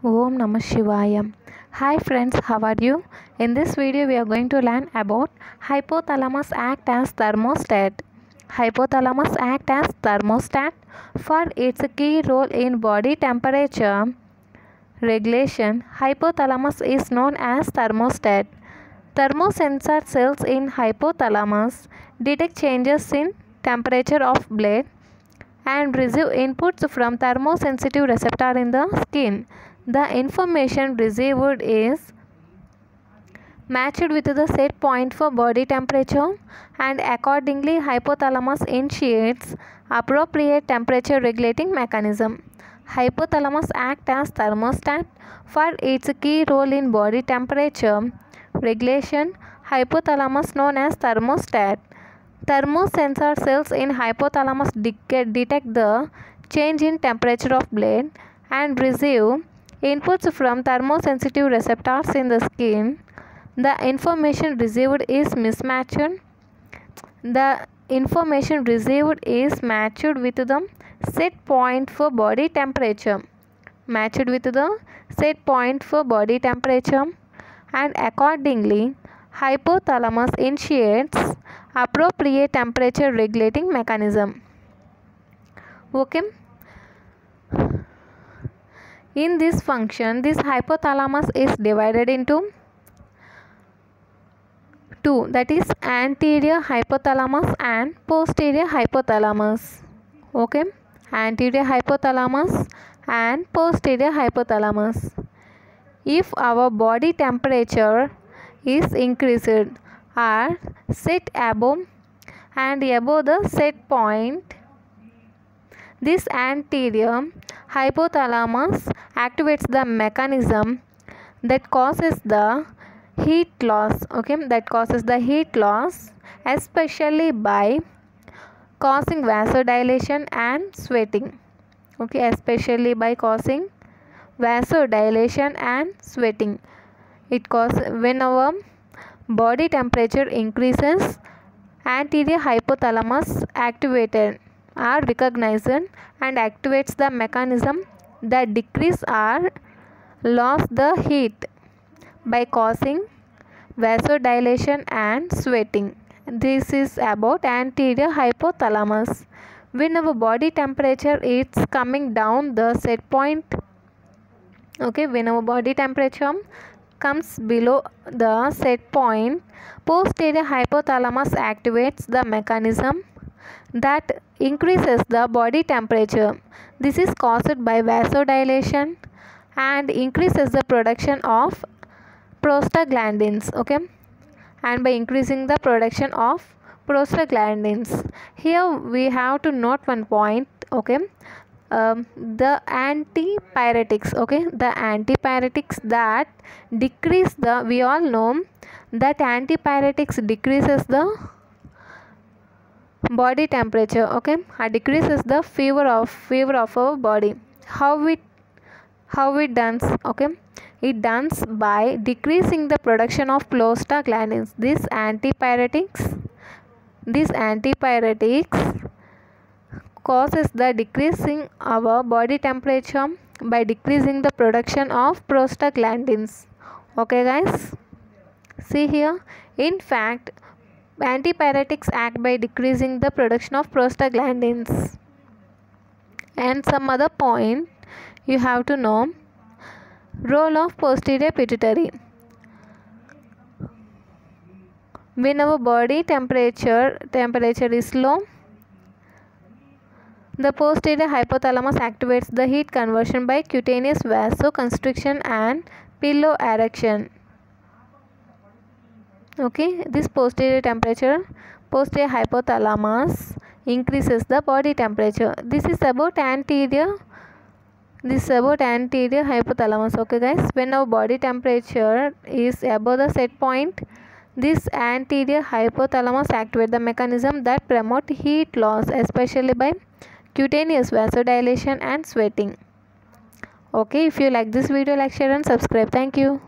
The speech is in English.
Om Namah Shivaya. Hi friends, how are you? In this video we are going to learn about hypothalamus act as thermostat. Hypothalamus act as thermostat for its key role in body temperature regulation. Hypothalamus is known as thermostat. Thermosensor cells in hypothalamus detect changes in temperature of blood and receive inputs from thermosensitive receptor in the skin. The information received is matched with the set point for body temperature, and accordingly hypothalamus initiates appropriate temperature regulating mechanism. Hypothalamus acts as thermostat for its key role in body temperature regulation. Hypothalamus known as thermostat. Thermosensor cells in hypothalamus detect the change in temperature of blood and receive inputs from thermosensitive receptors in the skin. The information received is matched with the set point for body temperature. And accordingly hypothalamus initiates appropriate temperature regulating mechanism. Okay. In this function, this hypothalamus is divided into two, that is anterior hypothalamus and posterior hypothalamus. Okay, anterior hypothalamus and posterior hypothalamus. If our body temperature is increased or set above the set point, this anterior hypothalamus activates the mechanism that causes the heat loss. Especially by causing vasodilation and sweating. It causes when our body temperature increases, anterior hypothalamus activated are recognized and activates the mechanism that decrease or loss the heat by causing vasodilation and sweating. This is about anterior hypothalamus. When our body temperature is coming down the set point, when our body temperature comes below the set point, posterior hypothalamus activates the mechanism that increases the body temperature. This is caused by vasodilation and increases the production of prostaglandins. And by increasing the production of prostaglandins, here we have to note one point. The antipyretics, the antipyretics that decrease the, we all know that antipyretics decreases the body temperature, decreases the fever of our body. How it done? It done by decreasing the production of prostaglandins. These antipyretics causes the decreasing our body temperature by decreasing the production of prostaglandins. Okay guys, see here, in fact antipyretics act by decreasing the production of prostaglandins. And some other point you have to know: role of posterior pituitary. When our body temperature is low, the posterior hypothalamus activates the heat conversion by cutaneous vasoconstriction and piloerection. This posterior hypothalamus increases the body temperature. This is about anterior hypothalamus. Okay guys, when our body temperature is above the set point, this anterior hypothalamus activates the mechanism that promote heat loss, especially by cutaneous vasodilation and sweating. If you like this video, like, share and subscribe. Thank you.